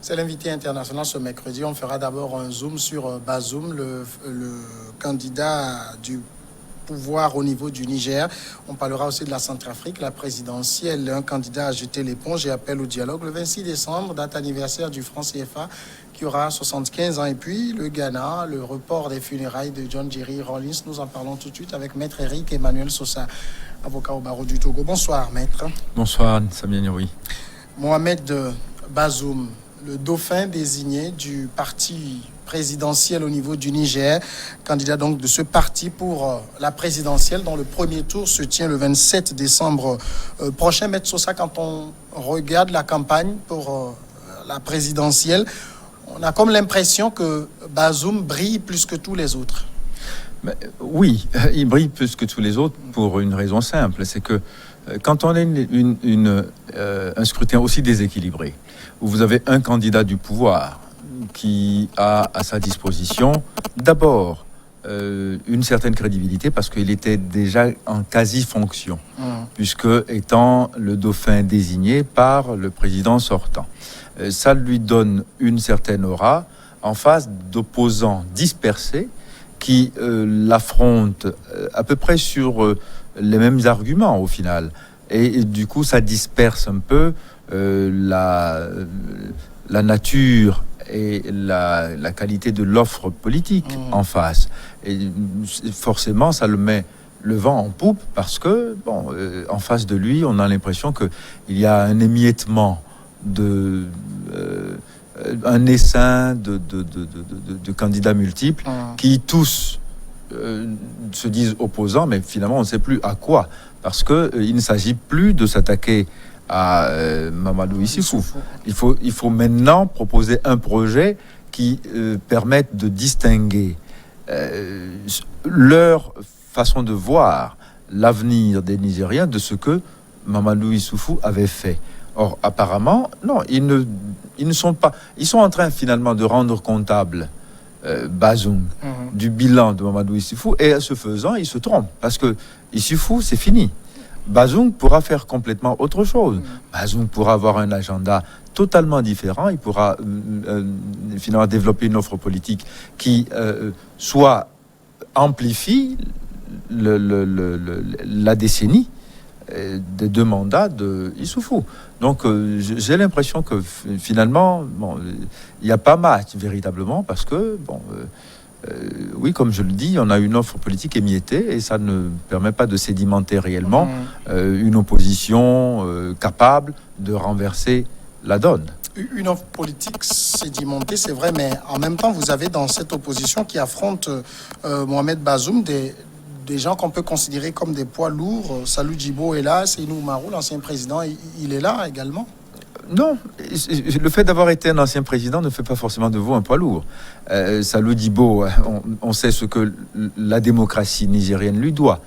C'est l'invité international ce mercredi. On fera d'abord un zoom sur Bazoum, le candidat du pouvoir au niveau du Niger. On parlera aussi de la Centrafrique, la présidentielle. Un candidat a jeté l'éponge et appelle au dialogue. Le 26 décembre, date anniversaire du franc CFA qui aura 75 ans. Et puis le Ghana, le report des funérailles de John Jerry Rawlings. Nous en parlons tout de suite avec Maître Eric Emmanuel Sosa, avocat au barreau du Togo. Bonsoir, Maître. Bonsoir, Samia Nioui. Mohamed Bazoum, le dauphin désigné du parti présidentiel au niveau du Niger, candidat donc de ce parti pour la présidentielle dont le premier tour se tient le 27 décembre prochain. Maître Sosa, quand on regarde la campagne pour la présidentielle, on a comme l'impression que Bazoum brille plus que tous les autres. Mais, oui, il brille plus que tous les autres pour une raison simple, c'est que quand on a un scrutin aussi déséquilibré, où vous avez un candidat du pouvoir qui a à sa disposition d'abord une certaine crédibilité parce qu'il était déjà en quasi-fonction, puisque étant le dauphin désigné par le président sortant. Ça lui donne une certaine aura en face d'opposants dispersés qui l'affrontent à peu près sur les mêmes arguments au final. Et du coup, ça disperse un peu la nature et la qualité de l'offre politique en face. Et forcément, ça le met le vent en poupe parce que, en face de lui, on a l'impression qu'il y a un émiettement un essaim de candidats multiples qui tous se disent opposants, mais finalement, on ne sait plus à quoi. Parce qu'il ne s'agit plus de s'attaquer à Mamadou Issoufou. Il faut maintenant proposer un projet qui permette de distinguer leur façon de voir l'avenir des Nigériens de ce que Mamadou Issoufou avait fait. Or, apparemment, non, ils ne sont pas... Ils sont en train finalement de rendre comptable Bazoum du bilan de Mamadou Issoufou, et ce faisant, ils se trompent, parce que Issoufou, c'est fini. Bazoum pourra faire complètement autre chose. Bazoum pourra avoir un agenda totalement différent. Il pourra finalement développer une offre politique qui soit amplifie la décennie des deux mandats de Issoufou. Donc j'ai l'impression que finalement, il n'y a pas match véritablement, parce que oui, comme je le dis, on a une offre politique émiettée et ça ne permet pas de sédimenter réellement une opposition capable de renverser la donne. Une offre politique sédimentée, c'est vrai, mais en même temps, vous avez dans cette opposition qui affronte Mohamed Bazoum des gens qu'on peut considérer comme des poids lourds. Salou Djibo est là, Seynou Oumarou, l'ancien président, il est là également. Non, le fait d'avoir été un ancien président ne fait pas forcément de vous un poids lourd. Salou Djibo, on sait ce que la démocratie nigérienne lui doit.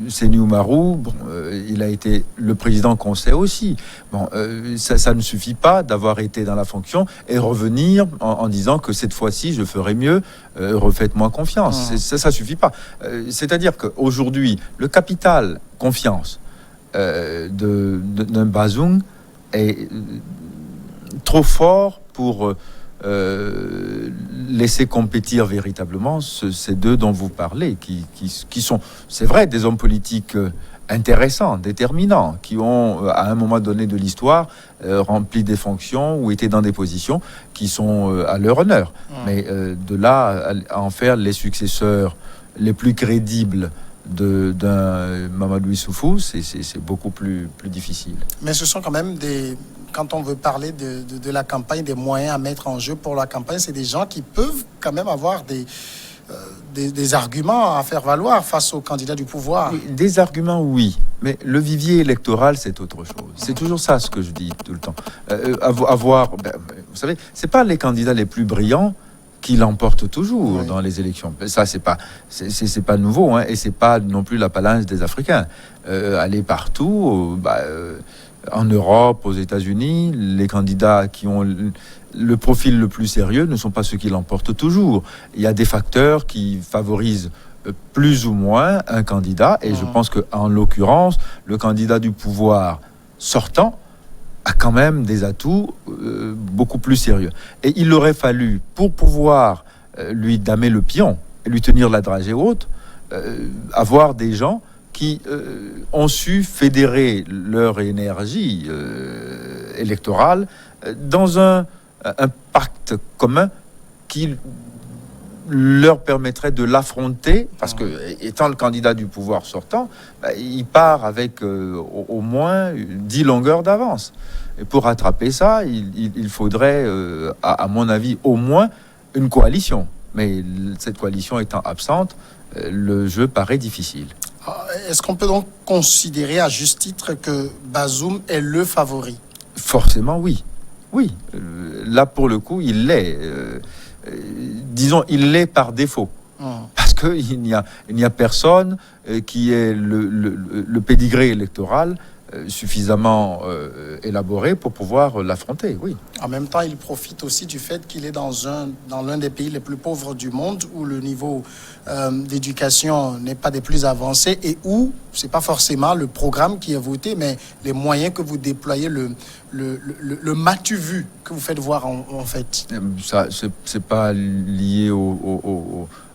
Seynou Oumarou, il a été le président qu'on sait aussi. Ça ne suffit pas d'avoir été dans la fonction et revenir en disant que cette fois-ci, je ferai mieux, refaites-moi confiance. Ça suffit pas. C'est-à-dire qu'aujourd'hui, le capital confiance d'un Bazoum est trop fort pour laisser compétir véritablement ces deux dont vous parlez, qui sont, c'est vrai, des hommes politiques intéressants, déterminants, qui ont, à un moment donné de l'histoire, rempli des fonctions ou été dans des positions qui sont à leur honneur. Mais de là à en faire les successeurs les plus crédibles d'un Mamadou Issoufou, c'est beaucoup plus difficile. Mais ce sont quand même quand on veut parler de la campagne, des moyens à mettre en jeu pour la campagne, c'est des gens qui peuvent quand même avoir des arguments à faire valoir face aux candidats du pouvoir. Des arguments, oui, mais le vivier électoral, c'est autre chose. C'est toujours ça ce que je dis tout le temps. Vous savez, c'est pas les candidats les plus brillants qui l'emporte toujours dans les élections. Ça, c'est pas nouveau, et c'est pas non plus l'apanage des Africains. Aller partout, en Europe, aux États-Unis, les candidats qui ont le profil le plus sérieux ne sont pas ceux qui l'emportent toujours. Il y a des facteurs qui favorisent plus ou moins un candidat, et je pense qu'en l'occurrence, le candidat du pouvoir sortant a quand même des atouts beaucoup plus sérieux. Et il aurait fallu, pour pouvoir lui damer le pion, et lui tenir la dragée haute, avoir des gens qui ont su fédérer leur énergie électorale dans un pacte commun qui leur permettrait de l'affronter, parce que étant le candidat du pouvoir sortant, il part avec au moins 10 longueurs d'avance. Et pour rattraper ça, il faudrait, à mon avis, au moins une coalition. Mais cette coalition étant absente, le jeu paraît difficile. Est-ce qu'on peut donc considérer à juste titre que Bazoum est le favori? Forcément, oui. Oui, là pour le coup, il l'est. Disons, il l'est par défaut. Parce qu'il n'y a personne qui ait le pédigré électoral suffisamment élaboré pour pouvoir l'affronter, oui. En même temps, il profite aussi du fait qu'il est dans l'un des pays les plus pauvres du monde, où le niveau d'éducation n'est pas des plus avancés et où c'est pas forcément le programme qui est voté, mais les moyens que vous déployez, le matu vu que vous faites voir en fait. Ça, c'est pas lié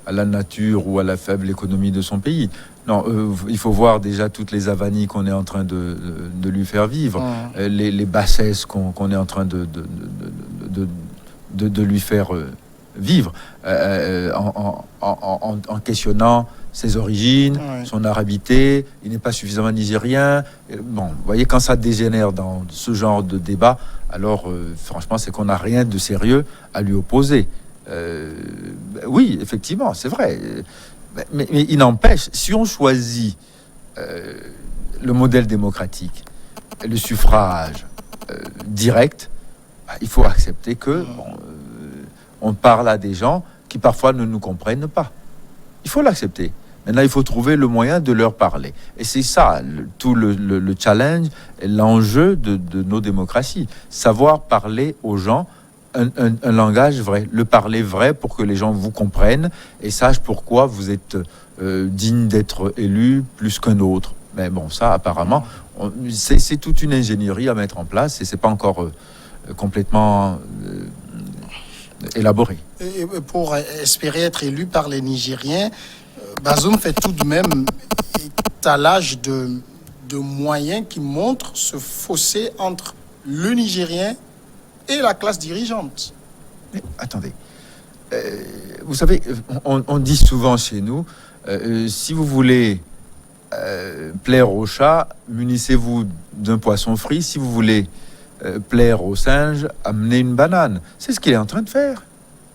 à la nature ou à la faible économie de son pays. Non, il faut voir déjà toutes les avanies qu'on est en train de lui faire vivre, les bassesses qu'on est en train de lui faire vivre, en questionnant ses origines, son arabité. Il n'est pas suffisamment nigérien. Bon, vous voyez, quand ça dégénère dans ce genre de débat, alors franchement, c'est qu'on n'a rien de sérieux à lui opposer. Oui, effectivement, c'est vrai. Mais il n'empêche, si on choisit le modèle démocratique, le suffrage direct, il faut accepter que on parle à des gens qui parfois ne nous comprennent pas. Il faut l'accepter. Maintenant, il faut trouver le moyen de leur parler. Et c'est ça, tout le challenge, l'enjeu de nos démocraties. Savoir parler aux gens un langage vrai, le parler vrai pour que les gens vous comprennent et sachent pourquoi vous êtes digne d'être élu plus qu'un autre. Mais bon, ça, apparemment, c'est toute une ingénierie à mettre en place et c'est pas encore complètement élaboré. Et pour espérer être élu par les Nigériens, Bazoum fait tout de même étalage de moyens qui montrent ce fossé entre le Nigérien et la classe dirigeante. Mais attendez, vous savez, on dit souvent chez nous, si vous voulez plaire au chat, munissez-vous d'un poisson frit. Si vous voulez plaire au singe, amenez une banane. C'est ce qu'il est en train de faire,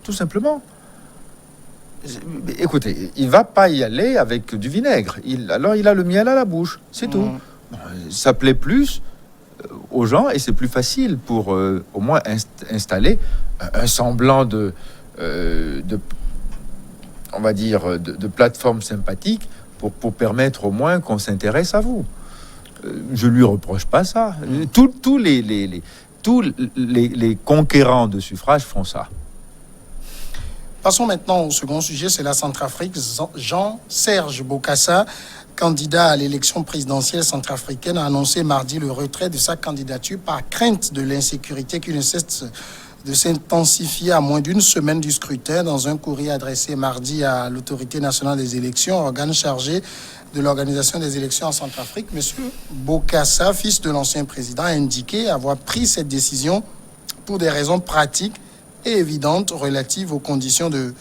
tout simplement. Écoutez, il va pas y aller avec du vinaigre. Alors il a le miel à la bouche, c'est tout. Ça plaît plus aux gens et c'est plus facile pour au moins installer un semblant de on va dire de plateforme sympathique pour permettre au moins qu'on s'intéresse à vous. Je lui reproche pas ça. Tous les conquérants de suffrage font ça. Passons maintenant au second sujet, c'est la Centrafrique. Jean-Serge Bokassa, candidat à l'élection présidentielle centrafricaine, a annoncé mardi le retrait de sa candidature par crainte de l'insécurité qui ne cesse de s'intensifier à moins d'une semaine du scrutin. Dans un courrier adressé mardi à l'Autorité nationale des élections, organe chargé de l'organisation des élections en Centrafrique, M. Bokassa, fils de l'ancien président, a indiqué avoir pris cette décision pour des raisons pratiques et évidentes relatives aux conditions de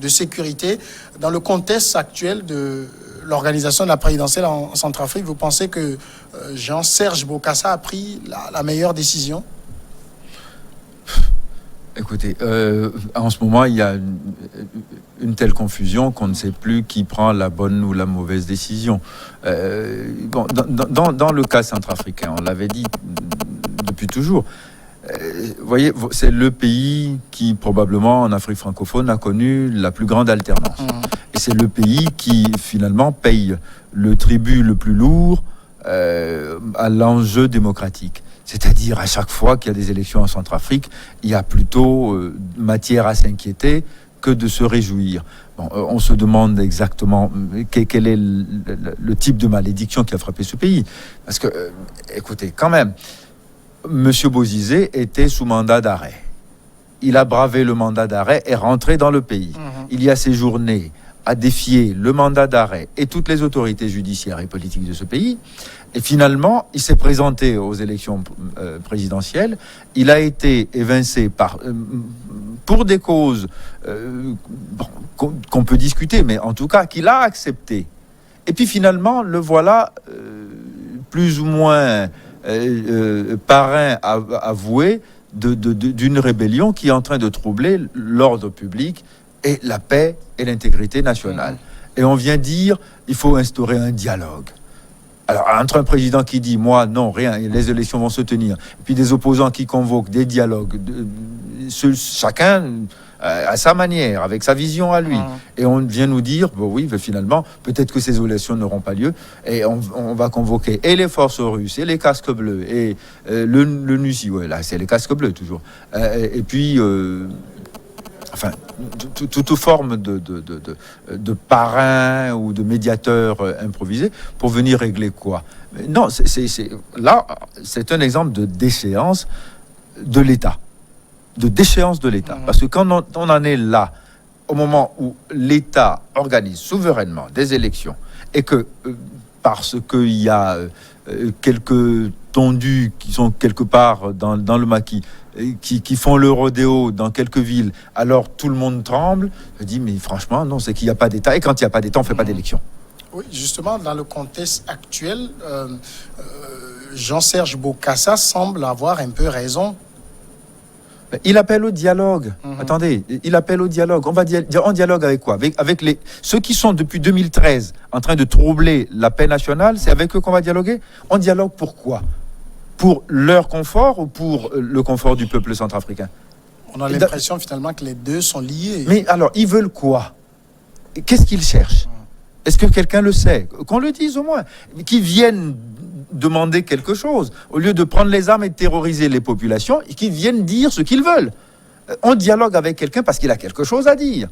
sécurité. Dans le contexte actuel de l'organisation de la présidentielle en Centrafrique, vous pensez que Jean-Serge Bokassa a pris la meilleure décision? Écoutez, en ce moment, il y a une telle confusion qu'on ne sait plus qui prend la bonne ou la mauvaise décision. Bon, dans le cas centrafricain, on l'avait dit depuis toujours, vous voyez, c'est le pays qui, probablement, en Afrique francophone, a connu la plus grande alternance. Et c'est le pays qui, finalement, paye le tribut le plus lourd à l'enjeu démocratique. C'est-à-dire, à chaque fois qu'il y a des élections en Centrafrique, il y a plutôt matière à s'inquiéter que de se réjouir. Bon, on se demande exactement quel est le type de malédiction qui a frappé ce pays. Parce que, écoutez, quand même, M. Bozizé était sous mandat d'arrêt. Il a bravé le mandat d'arrêt et rentré dans le pays. Il y a séjourné, a défié le mandat d'arrêt et toutes les autorités judiciaires et politiques de ce pays. Et finalement, il s'est présenté aux élections présidentielles. Il a été évincé pour des causes qu'on peut discuter, mais en tout cas qu'il a accepté. Et puis finalement, le voilà plus ou moins parrain avoué d'une rébellion qui est en train de troubler l'ordre public et la paix et l'intégrité nationale. Et on vient dire, il faut instaurer un dialogue. Alors, entre un président qui dit, moi, non, rien, les élections vont se tenir, et puis des opposants qui convoquent des dialogues, chacun à sa manière, avec sa vision à lui. Et on vient nous dire, bon, oui, mais finalement, peut-être que ces élections n'auront pas lieu, et on va convoquer et les forces russes, et les casques bleus, et le NUSI, ouais, là, c'est les casques bleus, toujours. Et puis... enfin, toute forme de parrain ou de médiateur improvisé pour venir régler quoi? Non, là, c'est un exemple de déchéance de l'État. De déchéance de l'État. Parce que quand on en est là, au moment où l'État organise souverainement des élections, et que, parce qu'il y a quelques tondus qui sont quelque part dans le maquis, qui font le rodéo dans quelques villes, alors tout le monde tremble. Je dis, mais franchement, non, c'est qu'il n'y a pas d'État. Et quand il n'y a pas d'État, on ne fait pas d'élection. Oui, justement, dans le contexte actuel, Jean-Serge Bokassa semble avoir un peu raison. Il appelle au dialogue. Attendez, il appelle au dialogue. On dialogue avec quoi? Avec ceux qui sont depuis 2013 en train de troubler la paix nationale, c'est avec eux qu'on va dialoguer? On dialogue pourquoi? Pour leur confort ou pour le confort du peuple centrafricain? On a l'impression finalement que les deux sont liés. Mais alors, ils veulent quoi? Qu'est-ce qu'ils cherchent? Est-ce que quelqu'un le sait? Qu'on le dise au moins. Qu'ils viennent demander quelque chose, au lieu de prendre les armes et de terroriser les populations, qu'ils viennent dire ce qu'ils veulent. On dialogue avec quelqu'un parce qu'il a quelque chose à dire.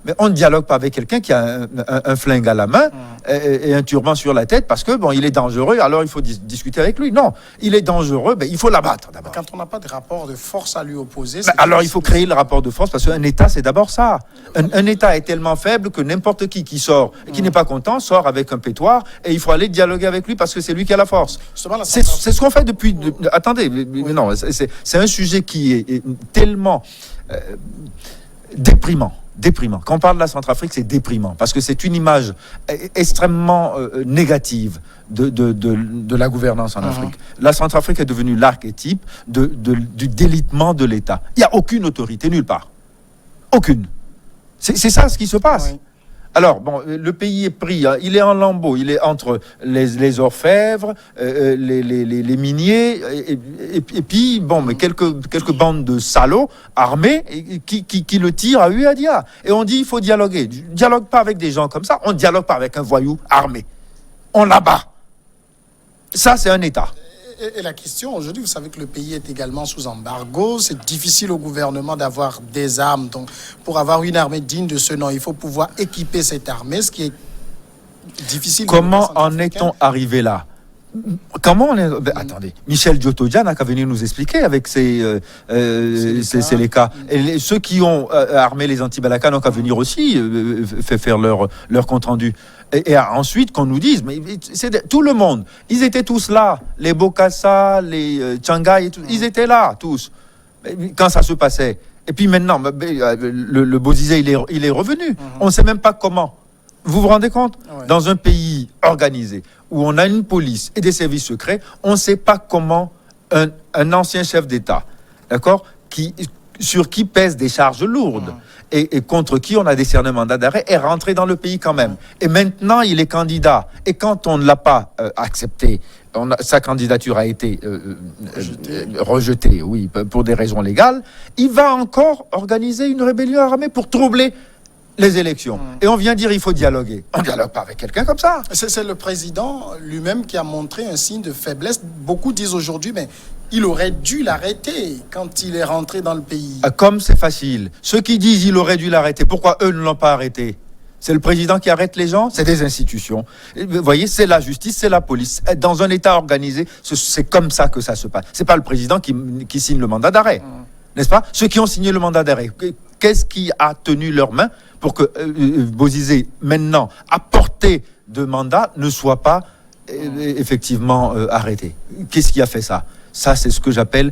Mais on ne dialogue pas avec quelqu'un qui a un flingue à la main et un turban sur la tête parce que, bon, il est dangereux, alors il faut discuter avec lui. Non, il est dangereux, ben, il faut l'abattre d'abord. Quand on n'a pas de rapport de force à lui opposer... alors il faut créer le rapport de force parce qu'un État, c'est d'abord ça. Un État est tellement faible que n'importe qui sort et qui n'est pas content sort avec un pétoire et il faut aller dialoguer avec lui parce que c'est lui qui a la force. C'est ce qu'on fait depuis... Attendez, mais non, c'est un sujet qui est tellement déprimant. Quand on parle de la Centrafrique, c'est déprimant parce que c'est une image extrêmement négative de la gouvernance en Afrique. La Centrafrique est devenue l'archétype du délitement de l'État. Il n'y a aucune autorité nulle part. Aucune. C'est ça ce qui se passe. Oui. Alors, bon, le pays est pris, hein, il est en lambeaux, il est entre les orfèvres, les miniers, et puis, bon, mais quelques bandes de salauds armés qui le tirent à hu et à dia. Et on dit, il faut dialoguer. On dialogue pas avec des gens comme ça, on ne dialogue pas avec un voyou armé. On l'abat. Ça, c'est un État. Et la question aujourd'hui, vous savez que le pays est également sous embargo. C'est difficile au gouvernement d'avoir des armes. Donc, pour avoir une armée digne de ce nom, il faut pouvoir équiper cette armée, ce qui est difficile. Comment en est-on arrivé là? Comment on est... attendez, Michel Djotodia n'a qu'à venir nous expliquer avec ses les cas. Et ceux qui ont armé les anti-Balaka n'ont qu'à venir aussi faire leur compte-rendu. Et ensuite qu'on nous dise, mais c'est tout le monde, ils étaient tous là, les Bokassa, les Tchangai, ils étaient là tous, quand ça se passait. Et puis maintenant, le Bozizé, il est revenu. On ne sait même pas comment. Vous vous rendez compte? Dans un pays organisé, où on a une police et des services secrets, on ne sait pas comment un ancien chef d'État, d'accord, sur qui pèsent des charges lourdes et contre qui on a décerné un mandat d'arrêt, est rentré dans le pays quand même. Et maintenant, il est candidat. Et quand on ne l'a pas accepté, sa candidature a été rejetée, oui, pour des raisons légales, il va encore organiser une rébellion armée pour troubler les élections. Et on vient dire il faut dialoguer. On ne dialogue pas avec quelqu'un comme ça. C'est le président lui-même qui a montré un signe de faiblesse. Beaucoup disent aujourd'hui, mais il aurait dû l'arrêter quand il est rentré dans le pays. Comme c'est facile. Ceux qui disent il aurait dû l'arrêter, pourquoi eux ne l'ont pas arrêté? C'est le président qui arrête les gens, c'est des institutions. Et vous voyez, c'est la justice, c'est la police. Dans un État organisé, c'est comme ça que ça se passe. C'est pas le président qui signe le mandat d'arrêt, n'est-ce pas? Ceux qui ont signé le mandat d'arrêt, qu'est-ce qui a tenu leurs mains pour que Bozizé, maintenant, à portée de mandat, ne soit pas effectivement arrêté? Qu'est-ce qui a fait ça? Ça, c'est ce que j'appelle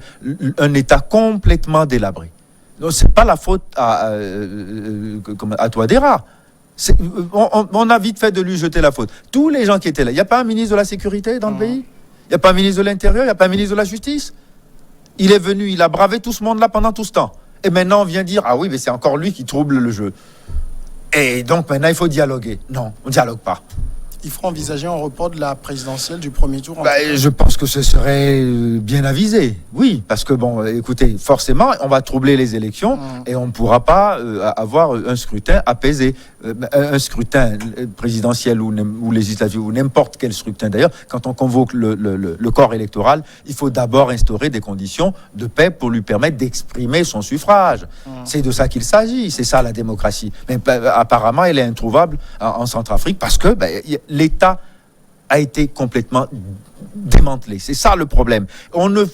un État complètement délabré. Donc, c'est pas la faute à Touadéra. On a vite fait de lui jeter la faute. Tous les gens qui étaient là, il n'y a pas un ministre de la Sécurité dans le pays? Il n'y a pas un ministre de l'Intérieur? Il n'y a pas un ministre de la Justice? Il est venu, il a bravé tout ce monde-là pendant tout ce temps. Et maintenant, on vient dire, ah oui, mais c'est encore lui qui trouble le jeu. Et donc, maintenant, il faut dialoguer. Non, on ne dialogue pas. Il faut envisager un report de la présidentielle du premier tour. Je pense que ce serait bien avisé. Oui, parce que bon, écoutez, forcément, on va troubler les élections et on ne pourra pas avoir un scrutin apaisé. Un scrutin présidentiel ou législatif ou n'importe quel scrutin d'ailleurs, quand on convoque le corps électoral, il faut d'abord instaurer des conditions de paix pour lui permettre d'exprimer son suffrage. C'est de ça qu'il s'agit, c'est ça la démocratie. Mais apparemment, elle est introuvable en Centrafrique parce que l'État a été complètement démantelé. C'est ça le problème. On ne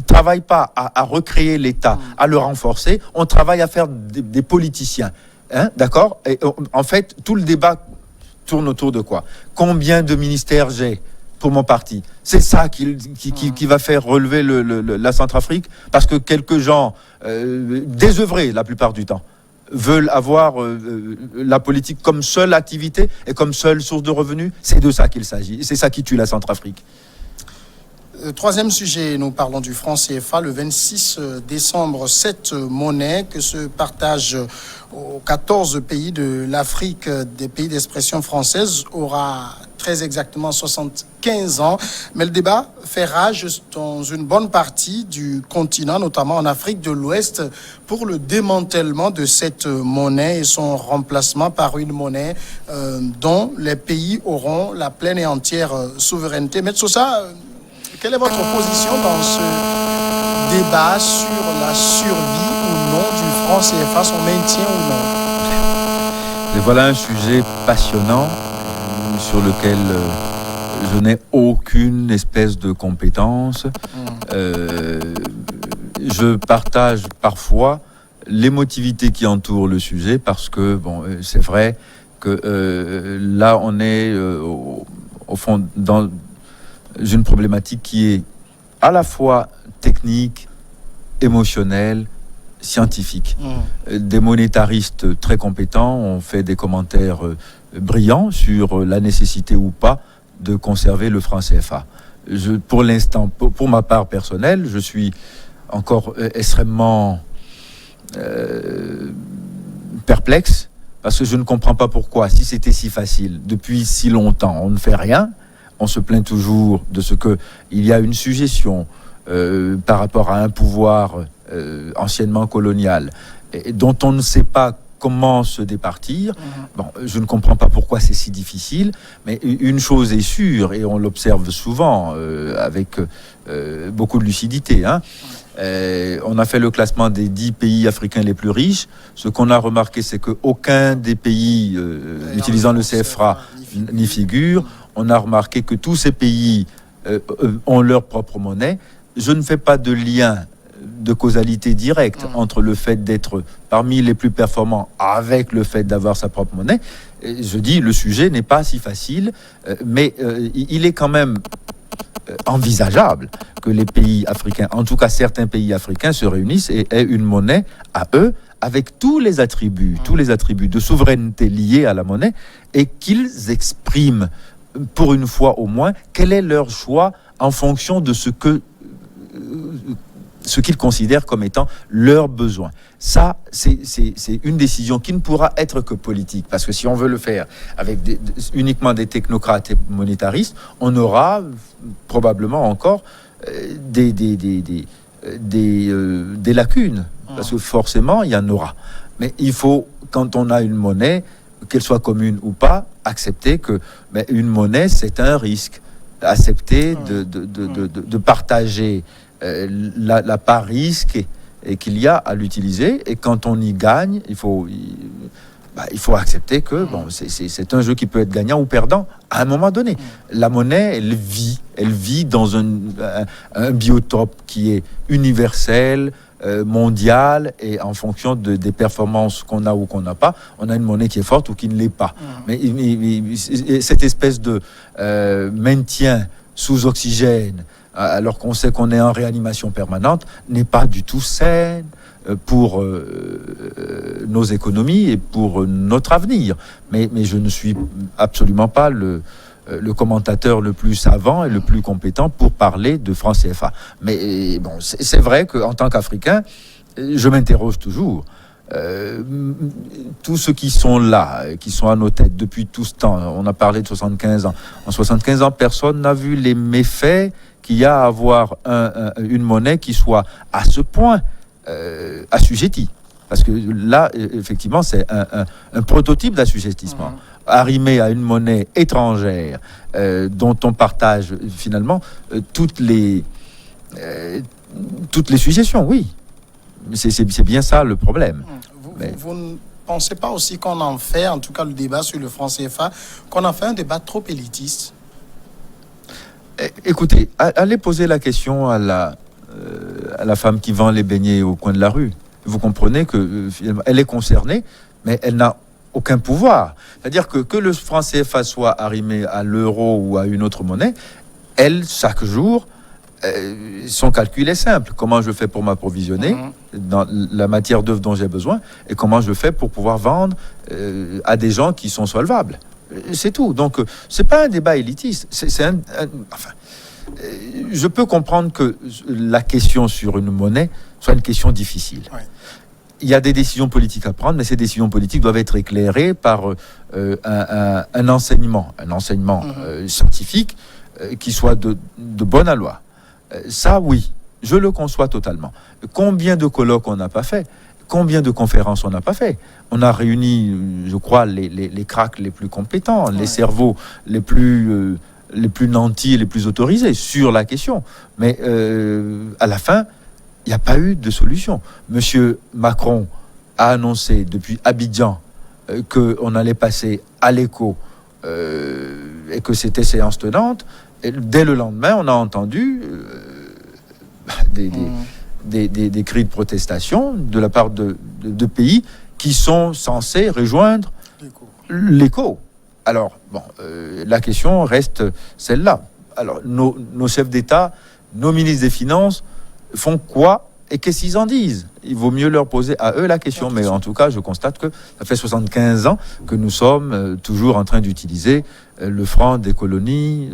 travaille pas à recréer l'État, à le renforcer. On travaille à faire des politiciens. Hein, d'accord? Et en fait, tout le débat tourne autour de quoi? Combien de ministères j'ai pour mon parti? C'est ça qui va faire relever la Centrafrique, parce que quelques gens désœuvrés la plupart du temps veulent avoir la politique comme seule activité et comme seule source de revenus. C'est de ça qu'il s'agit. C'est ça qui tue la Centrafrique. Troisième sujet, nous parlons du franc CFA. Le 26 décembre, cette monnaie que se partage aux 14 pays de l'Afrique, des pays d'expression française, aura très exactement 75 ans. Mais le débat fait rage dans une bonne partie du continent, notamment en Afrique de l'Ouest, pour le démantèlement de cette monnaie et son remplacement par une monnaie dont les pays auront la pleine et entière souveraineté. Maître Sosa, quelle est votre position dans ce débat sur la survie ou non du franc CFA, son maintien ou non? Et voilà un sujet passionnant sur lequel je n'ai aucune espèce de compétence. Je partage parfois l'émotivité qui entoure le sujet parce que, bon, c'est vrai que là, on est au fond dans une problématique qui est à la fois technique, émotionnelle, scientifique. Des monétaristes très compétents ont fait des commentaires brillants sur la nécessité ou pas de conserver le franc CFA. Pour l'instant, pour ma part personnelle, je suis encore extrêmement perplexe parce que je ne comprends pas pourquoi, si c'était si facile, depuis si longtemps, on ne fait rien. On se plaint toujours de ce qu'il y a une suggestion par rapport à un pouvoir anciennement colonial et dont on ne sait pas comment se départir. Bon, je ne comprends pas pourquoi c'est si difficile, mais une chose est sûre, et on l'observe souvent avec beaucoup de lucidité. On a fait le classement des 10 pays africains les plus riches. Ce qu'on a remarqué, c'est qu'aucun des pays utilisant le CFA n'y figure. On a remarqué que tous ces pays ont leur propre monnaie. Je ne fais pas de lien de causalité directe entre le fait d'être parmi les plus performants avec le fait d'avoir sa propre monnaie. Je dis, le sujet n'est pas si facile, mais il est quand même envisageable que les pays africains, en tout cas certains pays africains, se réunissent et aient une monnaie à eux, avec tous les attributs de souveraineté liés à la monnaie, et qu'ils expriment pour une fois au moins quel est leur choix en fonction de ce qu'ils considèrent comme étant leurs besoins. Ça, c'est une décision qui ne pourra être que politique, parce que si on veut le faire avec uniquement des technocrates et monétaristes, on aura probablement encore des lacunes, parce que forcément, il y en aura. Mais il faut, quand on a une monnaie, qu'elle soit commune ou pas, accepter que une monnaie, c'est un risque. Accepter de partager la part risque et qu'il y a à l'utiliser. Et quand on y gagne, il faut il faut accepter que c'est un jeu qui peut être gagnant ou perdant à un moment donné. La monnaie, elle vit dans un biotope qui est universel, mondial, et en fonction des performances qu'on a ou qu'on n'a pas, on a une monnaie qui est forte ou qui ne l'est pas. Mais cette espèce de maintien sous oxygène, alors qu'on sait qu'on est en réanimation permanente, n'est pas du tout saine pour nos économies et pour notre avenir. Mais je ne suis absolument pas le commentateur le plus savant et le plus compétent pour parler de franc CFA. Mais bon, c'est vrai qu'en tant qu'Africain, je m'interroge toujours. Tous ceux qui sont là, qui sont à nos têtes depuis tout ce temps, on a parlé de 75 ans. En 75 ans, personne n'a vu les méfaits qu'il y a à avoir une monnaie qui soit à ce point assujettie. Parce que là, effectivement, c'est un prototype d'assujettissement. Arrimé à une monnaie étrangère dont on partage finalement toutes les suggestions, oui. C'est bien ça le problème. Vous ne pensez pas aussi qu'on en fait, en tout cas le débat sur le franc CFA, qu'on en fait un débat trop élitiste? Écoutez, allez poser la question à la femme qui vend les beignets au coin de la rue. Vous comprenez que finalement, elle est concernée, mais elle n'a aucun pouvoir. C'est-à-dire que le franc CFA soit arrimé à l'euro ou à une autre monnaie, elle, chaque jour, son calcul est simple. Comment je fais pour m'approvisionner dans la matière d'œuvre dont j'ai besoin, et comment je fais pour pouvoir vendre à des gens qui sont solvables. C'est tout. Donc, c'est pas un débat élitiste. Je peux comprendre que la question sur une monnaie soit une question difficile. Ouais. Il y a des décisions politiques à prendre, mais ces décisions politiques doivent être éclairées par un enseignement scientifique qui soit de bonne aloi. Ça, oui, je le conçois totalement. Combien de colloques on n'a pas fait? Combien de conférences on n'a pas fait? On a réuni, je crois, les cracks les plus compétents, les cerveaux les plus nantis, les plus autorisés sur la question. Mais à la fin, il n'y a pas eu de solution. Monsieur Macron a annoncé depuis Abidjan qu'on allait passer à l'écho et que c'était séance tenante. Et dès le lendemain, on a entendu des cris de protestation de la part de pays qui sont censés rejoindre l'écho. Alors, la question reste celle-là. Alors, nos chefs d'État, nos ministres des Finances font quoi et qu'est-ce qu'ils en disent? Il vaut mieux leur poser à eux la question. Mais en tout cas, je constate que ça fait 75 ans que nous sommes toujours en train d'utiliser le franc des colonies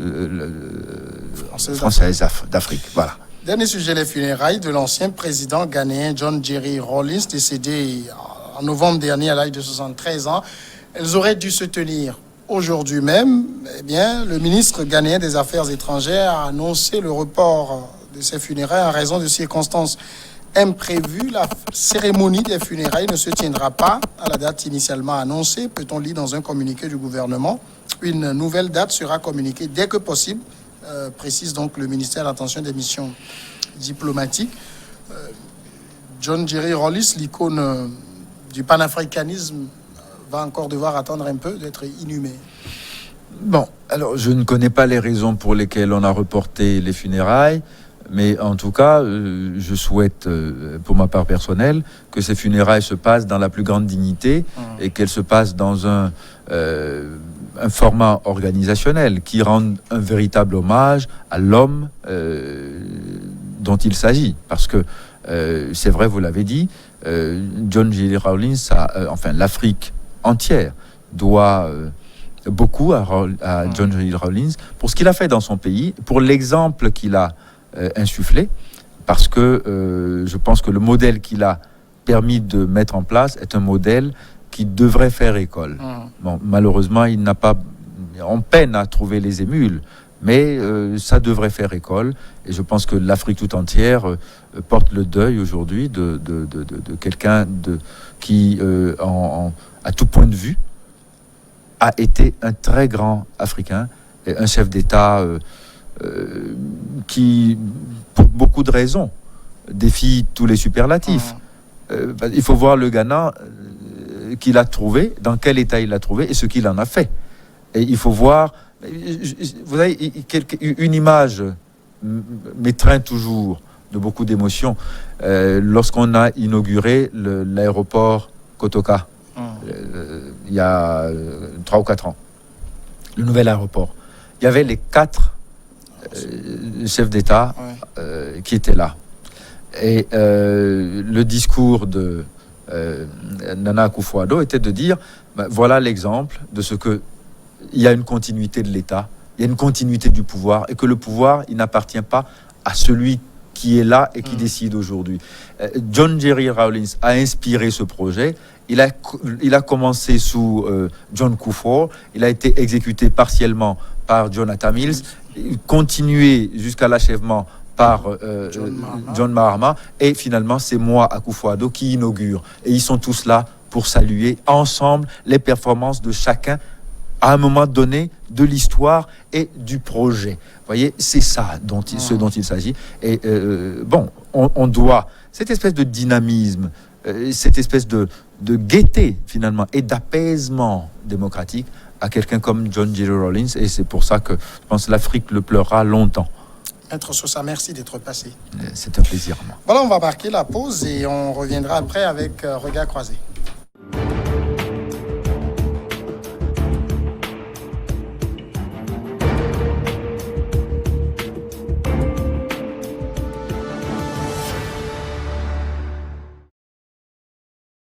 françaises d'Afrique. Voilà. Dernier sujet, les funérailles de l'ancien président ghanéen John Jerry Rawlings, décédé en novembre dernier à l'âge de 73 ans. Elles auraient dû se tenir aujourd'hui même. Eh bien, le ministre ghanéen des Affaires étrangères a annoncé le report de ces funérailles en raison de circonstances imprévues. La cérémonie des funérailles ne se tiendra pas à la date initialement annoncée, peut-on lire dans un communiqué du gouvernement. Une nouvelle date sera communiquée dès que possible, précise donc le ministère de l'Attention des missions diplomatiques. John Jerry Rawlings, l'icône du panafricanisme, va encore devoir attendre un peu d'être inhumé. Bon, alors je ne connais pas les raisons pour lesquelles on a reporté les funérailles, mais en tout cas, je souhaite, pour ma part personnelle, que ces funérailles se passent dans la plus grande dignité et qu'elles se passent dans un format organisationnel qui rende un véritable hommage à l'homme dont il s'agit. Parce que, c'est vrai, vous l'avez dit, John Jerry Rawlings, enfin l'Afrique entière, doit beaucoup à John Jerry Rawlings pour ce qu'il a fait dans son pays, pour l'exemple qu'il a insufflé, parce que je pense que le modèle qu'il a permis de mettre en place est un modèle qui devrait faire école. Bon, malheureusement, on peine à trouver les émules, mais ça devrait faire école, et je pense que l'Afrique tout entière porte le deuil aujourd'hui de quelqu'un qui, à tout point de vue, a été un très grand Africain, et un chef d'État qui, pour beaucoup de raisons, défie tous les superlatifs. Il faut voir le Ghana qu'il a trouvé, dans quel état il l'a trouvé et ce qu'il en a fait. Et il faut voir, vous avez une image m'étreint toujours de beaucoup d'émotions. Lorsqu'on a inauguré l'aéroport Kotoka, il y a 3 ou 4 ans, le nouvel aéroport, il y avait les 4 chefs d'État qui étaient là. Et le discours de Nana Akufo-Addo était de dire, voilà l'exemple de ce que il y a une continuité de l'État, il y a une continuité du pouvoir, et que le pouvoir, il n'appartient pas à celui qui est là et qui décide aujourd'hui. John Jerry Rawlings a inspiré ce projet. Il a commencé sous John Kufuor, il a été exécuté partiellement par Jonathan Mills, continué jusqu'à l'achèvement par John Mahama, et finalement c'est moi, Akufo-Addo, qui inaugure. Et ils sont tous là pour saluer ensemble les performances de chacun à un moment donné de l'histoire et du projet. Vous voyez, c'est ça ce dont il s'agit. Et on doit cette espèce de dynamisme, cette espèce de gaieté finalement et d'apaisement démocratique à quelqu'un comme John Jerry Rawlings. Et c'est pour ça que je pense que l'Afrique le pleurera longtemps. Maître Sosa, merci d'être passé. C'est un plaisir. Voilà, on va marquer la pause et on reviendra après avec Regard croisé.